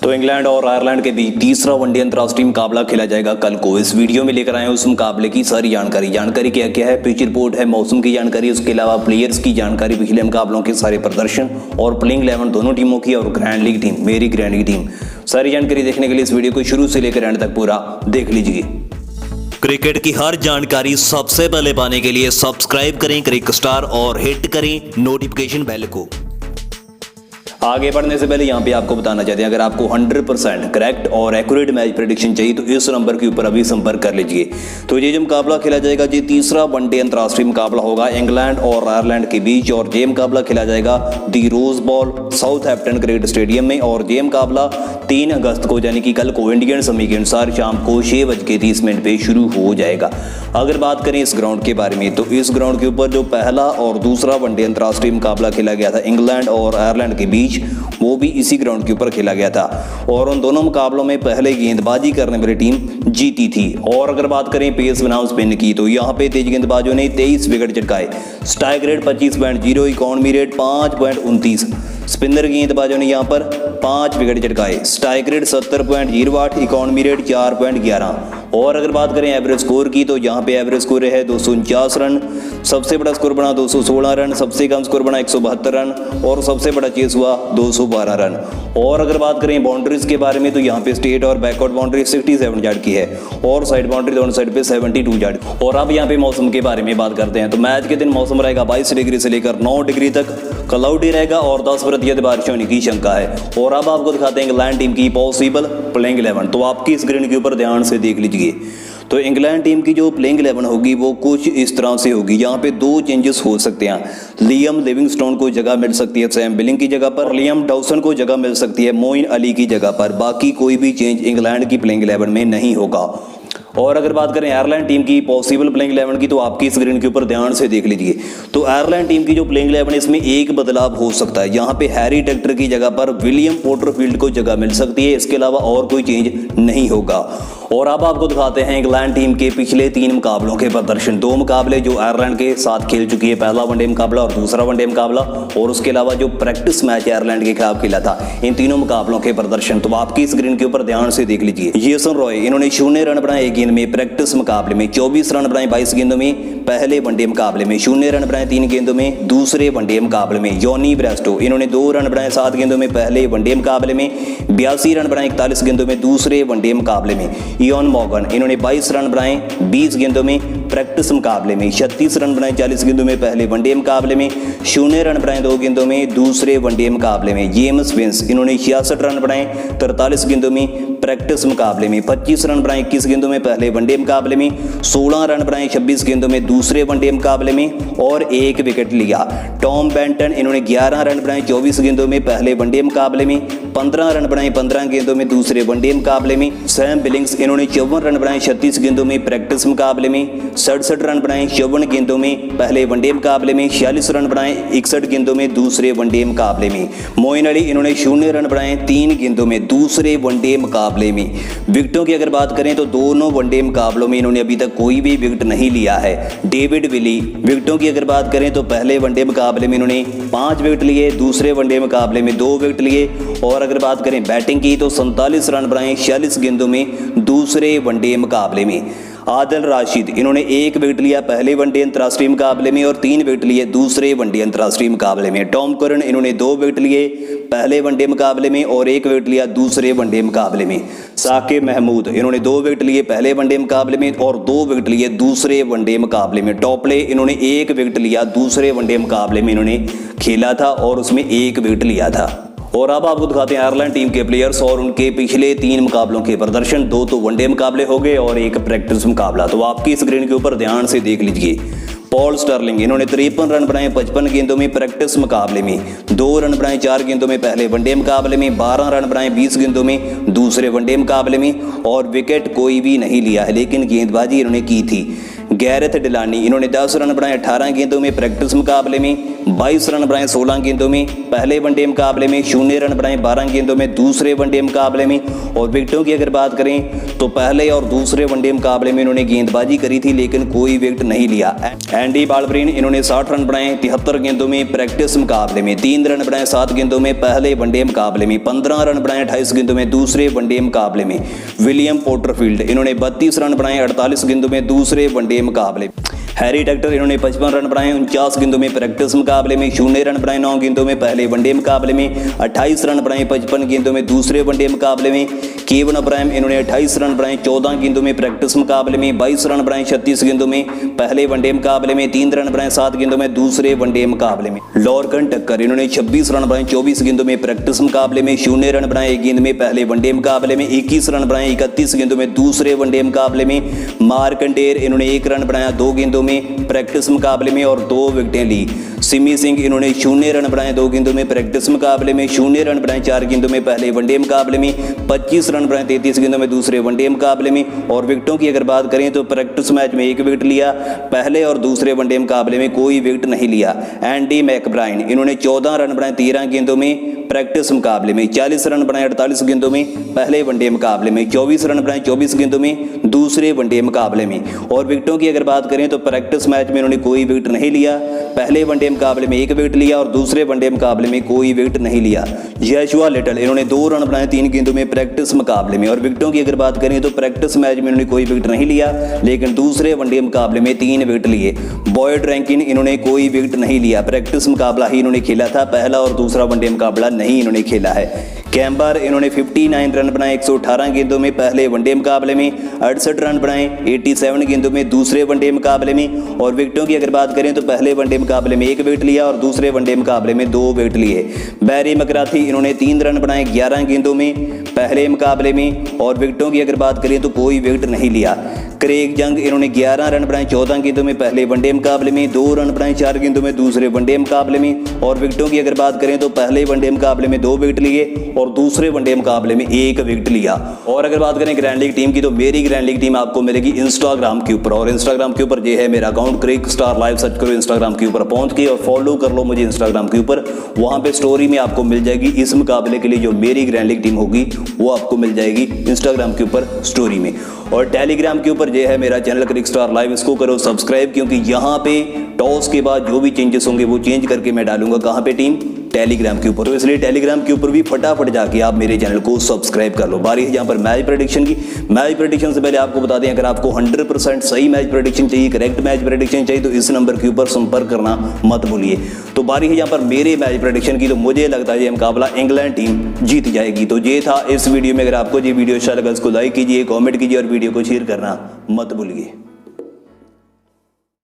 तो इंग्लैंड और आयरलैंड के बीच तीसरा वनडे अंतर्राष्ट्रीय मुकाबला खेला जाएगा कल को। इस वीडियो में लेकर आए हैं उस मुकाबले की सारी जानकारी क्या क्या है, पिच रिपोर्ट है, मौसम की जानकारी, उसके अलावा प्लेयर्स की जानकारी, पिछले मुकाबलों के सारे प्रदर्शन और प्लेइंग 11 दोनों टीमों की और ग्रैंड लीग टीम, मेरी ग्रैंड लीग टीम। सारी जानकारी देखने के लिए इस वीडियो को शुरू से लेकर एंड तक पूरा देख लीजिए। क्रिकेट की हर जानकारी सबसे पहले पाने के लिए सब्सक्राइब करें क्रिक स्टार और हिट करें नोटिफिकेशन बेल को। आगे बढ़ने से पहले यहाँ पे आपको बताना चाहते हैं, अगर आपको 100% करेक्ट और एक्यूरेट मैच प्रेडिक्शन चाहिए तो इस नंबर के ऊपर अभी संपर्क कर लीजिए। तो ये जो मुकाबला खेला जाएगा ये तीसरा वनडे अंतर्राष्ट्रीय मुकाबला होगा इंग्लैंड और आयरलैंड के बीच, और ये मुकाबला खेला जाएगा the Rose Bowl Southampton cricket stadium में। और ये मुकाबला 3 अगस्त को यानी कि कल को इंडियन समय के अनुसार शाम को 6:30 पे शुरू हो जाएगा। अगर बात करें इस ग्राउंड के बारे में तो इस ग्राउंड के ऊपर जो पहला और दूसरा वनडे अंतर्राष्ट्रीय मुकाबला खेला गया था इंग्लैंड और आयरलैंड के बीच, वो भी इसी ग्राउंड के ऊपर खेला गया था और उन दोनों मुकाबलों में पहले गेंदबाजी करने वाली टीम जीती थी। और अगर बात करें पेस बनाम स्पिन की तो यहाँ पे तेज गेंदबाजों ने 23 विकेट चटकाए, strike rate 25.0, economy rate 5.29, spinner गेंदबाजों ने यहाँ पर 5 विकेट चटकाए, स्ट्राइक रेट 70.08, इकॉनमी रेट 4.11। और अगर बात करें एवरेज स्कोर की तो यहाँ पे एवरेज स्कोर है 249 रन, सबसे बड़ा स्कोर बना 216 रन, सबसे कम स्कोर बना 172 रन और सबसे बड़ा चेस हुआ 212 रन। और अगर बात करें बाउंड्रीज के बारे में तो यहाँ पे स्टेट और बैकवर्ड बाउंड्री 67 यार्ड की है और साइड बाउंड्री दोनों साइड पे 72 यार्ड। और अब यहाँ पे मौसम के बारे में बात करते हैं तो मैच के दिन मौसम रहेगा 22 डिग्री से लेकर 9 डिग्री तक, क्लाउडी रहेगा और 10% बारिश होने की शंका है। और अब आपको दिखाते हैं इंग्लैंड टीम की पॉसिबल प्लेइंग 11। तो आपकी स्क्रीन के ऊपर ध्यान से देख लीजिए। तो इंग्लैंड टीम की जो प्लेइंग 11 होगी वो कुछ इस तरह से होगी। यहाँ पे 2 चेंजेस हो सकते हैं, लियम लिविंगस्टोन को जगह मिल सकती है सैम बिलिंग की जगह पर, लियम डॉसन को जगह मिल सकती है मोइन अली की जगह पर। बाकी कोई भी चेंज इंग्लैंड की प्लेइंग 11 में नहीं होगा। और अगर बात करें आयरलैंड टीम की पॉसिबल प्लेइंग 11 की तो आपकी स्क्रीन के ऊपर ध्यान से देख लीजिए। तो आयरलैंड टीम की जो प्लेइंग 11 है इसमें एक बदलाव हो सकता है, यहाँ पे हैरी टेक्टर की जगह पर विलियम पोर्टरफील्ड को जगह मिल सकती है, इसके अलावा और कोई चेंज नहीं होगा। और अब आपको दिखाते हैं इंग्लैंड टीम के पिछले 3 मुकाबलों के प्रदर्शन। 2 मुकाबले जो आयरलैंड के साथ खेल चुकी है, पहला वनडे मुकाबला और दूसरा वनडे मुकाबला, और उसके अलावा जो प्रैक्टिस मैच आयरलैंड के खिलाफ खेला था, इन तीनों मुकाबलों के प्रदर्शन तो आपकी स्क्रीन के ऊपर ध्यान से देख लीजिए। जेसन रॉय इन्होंने 0 रन बनाए एक गेंद में प्रैक्टिस मुकाबले में, 24 रन बनाए 22 गेंदों में पहले वनडे मुकाबले में, 0 रन बनाए 3 गेंदों में दूसरे वनडे मुकाबले में। जॉनी ब्रेस्टो इन्होंने 2 रन बनाए 7 गेंदों में पहले वनडे मुकाबले में, 82 रन बनाए 41 गेंदों में दूसरे वनडे मुकाबले में। इयॉन मॉर्गन इन्होंने 22 रन बनाए 20 गेंदों में प्रैक्टिस मुकाबले में, 36 रन बनाए 40 गेंदों में पहले वनडे मुकाबले में, 0 रन बनाए 2 गेंदों में दूसरे वनडे मुकाबले में। जेम्स विंस इन्होंने 66 रन बनाए 43 गेंदों में प्रैक्टिस मुकाबले में, 25 रन बनाए 21 गेंदों में पहले वनडे मुकाबले में, 16 रन बनाए 26 गेंदों में दूसरे वनडे मुकाबले में और 1 विकेट लिया। टॉम बेंटन इन्होंने 11 रन बनाए 24 गेंदों में पहले वनडे मुकाबले में, 15 रन बनाए 15 गेंदों में दूसरे वनडे मुकाबले में। सैम बिलिंग्स इन्होंने 54 रन बनाए 36 गेंदों में प्रैक्टिस मुकाबले में, 67 रन बनाए 54 गेंदों में पहले वनडे मुकाबले में, 46 रन बनाए 61 गेंदों में दूसरे वनडे मुकाबले में। मोइन अली इन्होंने 0 रन बनाए 3 गेंदों में दूसरे वनडे मुकाबले में। विकेटों की अगर बात करें तो दोनों वनडे मुकाबलों में इन्होंने अभी तक कोई भी विकेट नहीं लिया है। डेविड विली विकेटों की अगर बात करें तो पहले वनडे मुकाबले में इन्होंने 5 विकेट लिए, दूसरे वनडे मुकाबले में 2 विकेट लिए। और अगर बात करें बैटिंग की तो 47 रन बनाए 46 गेंदों में दूसरे वनडे मुकाबले में। आदिल राशिद इन्होंने 1 विकेट लिया पहले वनडे अंतर्राष्ट्रीय मुकाबले में और 3 विकेट लिए दूसरे वनडे अंतर्राष्ट्रीय मुकाबले में। टॉम करन इन्होंने 2 विकेट लिए पहले वनडे मुकाबले में और 1 विकेट लिया दूसरे वनडे मुकाबले में। साकिब महमूद इन्होंने 2 विकेट लिए पहले वनडे मुकाबले में और 2 विकेट लिए दूसरे वनडे मुकाबले में। टॉपले इन्होंने 1 विकेट लिया दूसरे वनडे मुकाबले में इन्होंने खेला था और उसमें 1 विकेट लिया था। और अब आपको दिखाते हैं आयरलैंड टीम के प्लेयर्स और उनके पिछले 3 मुकाबलों के प्रदर्शन। 2 तो वनडे मुकाबले हो गए और 1 प्रैक्टिस मुकाबला। तो आपकी स्क्रीन के ऊपर ध्यान से देख लीजिए। पॉल स्टर्लिंग इन्होंने 53 रन बनाए 55 गेंदों में प्रैक्टिस मुकाबले में, 2 रन बनाए 4 गेंदों में पहले वनडे मुकाबले में, 12 रन बनाए 20 गेंदों में दूसरे वनडे मुकाबले में और विकेट कोई भी नहीं लिया है लेकिन गेंदबाजी इन्होंने की थी। गैरेथ डिलानी इन्होंने 10 रन बनाए 18 गेंदों में प्रैक्टिस मुकाबले में, 22 रन बनाए 16 गेंदों में पहले वनडे मुकाबले में, 0 रन बनाए 12 गेंदों में दूसरे वनडे मुकाबले में। और विकेटों की अगर बात करें तो पहले और दूसरे वनडे मुकाबले में इन्होंने गेंदबाजी करी थी लेकिन कोई विकेट नहीं लिया। एंडी बालब्रेन इन्होंने 60 रन बनाए 73 गेंदों में प्रैक्टिस मुकाबले में, 3 रन बनाए 7 गेंदों में पहले वनडे मुकाबले में, 15 रन बनाए 28 गेंदों में दूसरे वनडे मुकाबले में। विलियम पोर्टरफील्ड इन्होंने 32 रन बनाए 48 गेंदों में दूसरे वनडे मुकाबले। हैरी टेक्टर इन्होंने 55 रन बनाए 49 गेंदों में प्रैक्टिस मुकाबले में, 0 रन बनाए 9 गेंदों में पहले वनडे मुकाबले में, 28 रन बनाए 55 गेंदों में दूसरे वनडे मुकाबले में। केवन अब्राहम इन्होंने 28 रन बनाए 14 गेंदों में प्रैक्टिस मुकाबले में, 22 रन बनाए 36 गेंदों में पहले वनडे मुकाबले में, 3 रन बनाए 7 गेंदों में दूसरे वनडे मुकाबले में। लॉर्कन टक्कर इन्होंने 26 रन बनाए 24 गेंदों में प्रैक्टिस मुकाबले में, 0 रन बनाए 1 गेंद में पहले वनडे मुकाबले में, 21 रन बनाए 31 गेंदों में दूसरे वनडे मुकाबले में। मार्कंडेर इन्होंने 1 रन बनाया 2 गेंदों में प्रैक्टिस मुकाबले में और 2 विकेटें ली। सिमी सिंह इन्होंने 0 रन बनाए 2 गेंदों में प्रैक्टिस मुकाबले में, 0 रन बनाए 4 गेंदों में पहले वनडे मुकाबले में, 25 रन बनाए 33 गेंदों में दूसरे वनडे मुकाबले में। और विकेटों की अगर बात करें तो प्रैक्टिस मैच में 1 विकेट लिया, पहले और दूसरे वनडे मुकाबले में कोई विकेट नहीं लिया। एंडी मैकब्राइन इन्होंने 14 रन बनाए 13 गेंदों में प्रैक्टिस मुकाबले में, 40 रन बनाए 48 गेंदों में पहले वनडे मुकाबले में, 24 रन बनाए 24 गेंदों में दूसरे वनडे मुकाबले में। और विकेटों की अगर बात करें तो प्रैक्टिस मैच में इन्होंने कोई विकेट नहीं लिया, पहले वनडे मुकाबले में 1 विकेट लिया और दूसरे वनडे मुकाबले में कोई विकेट नहीं लिया। जॉशुआ लिटल इन्होंने 2 रन बनाए 3 गेंदों में प्रैक्टिस मुकाबले में। और विकेटों की अगर बात करें तो प्रैक्टिस मैच में इन्होंने कोई विकेट नहीं लिया लेकिन दूसरे वनडे मुकाबले में 3 विकेट लिए। बॉयड रैंकिन इन्होंने कोई विकेट नहीं लिया, प्रैक्टिस मुकाबला ही इन्होंने खेला था, पहला और दूसरा वनडे मुकाबला नहीं इन्होंने खेला है। कैम्बर इन्होंने 59 रन बनाए 118 गेंदों में पहले वनडे मुकाबले में, 68 रन बनाए 87 गेंदों में दूसरे वनडे मुकाबले में। और विकेटों की अगर बात करें तो पहले वनडे मुकाबले में 1 विकेट लिया और दूसरे वनडे मुकाबले में 2 विकेट लिए। बैरी मकराथी इन्होंने 3 रन बनाए 11 गेंदों में पहले मुकाबले में। और विकेटों की अगर बात करें तो कोई विकेट नहीं लिया। क्रेग जंग इन्होंने 11 रन बनाए 14 गेंदों में पहले वनडे मुकाबले में, 2 रन बनाए 4 गेंदों में दूसरे वनडे मुकाबले में। और विकेटों की अगर बात करें तो पहले वनडे मुकाबले में 2 विकेट लिए और दूसरे वनडे मुकाबले में 1 विकेट लिया। और अगर बात करें ग्रैंड लीग टीम की तो मेरी ग्रैंड लीग टीम आपको मिलेगी इंस्टाग्राम के ऊपर। और इंस्टाग्राम के ऊपर ये है मेरा अकाउंट क्रिक स्टार लाइव, सर्च करो इंस्टाग्राम के ऊपर पहुंच के और फॉलो कर लो मुझे इंस्टाग्राम के ऊपर। वहां पे स्टोरी में आपको मिल जाएगी इस मुकाबले के लिए जो मेरी ग्रैंड लीग टीम होगी वो आपको मिल जाएगी इंस्टाग्राम के ऊपर स्टोरी में। और टेलीग्राम के ऊपर ये है मेरा चैनल क्रिक स्टार लाइव, इसको करो सब्सक्राइब क्योंकि यहाँ पे टॉस के बाद जो भी चेंजेस होंगे वो चेंज करके मैं डालूंगा कहाँ पे टीम टेलीग्राम के ऊपर। तो इसलिए टेलीग्राम के ऊपर भी फटाफट जाके आप मेरे चैनल को सब्सक्राइब कर लो। बारी है यहाँ पर मैच प्रेडिक्शन की। मैच प्रेडिक्शन से पहले आपको बता दें अगर आपको 100% सही मैच प्रेडिक्शन चाहिए, करेक्ट मैच प्रेडिक्शन चाहिए तो इस नंबर के ऊपर संपर्क करना मत भूलिए। तो बारी है यहाँ पर मेरे मैच प्रेडिक्शन की। तो मुझे लगता है ये मुकाबला इंग्लैंड टीम जीत जाएगी। तो ये था इस वीडियो में। अगर आपको ये वीडियो अच्छा लगा इसको लाइक कीजिए, कॉमेंट कीजिए और वीडियो को शेयर करना मत भूलिए।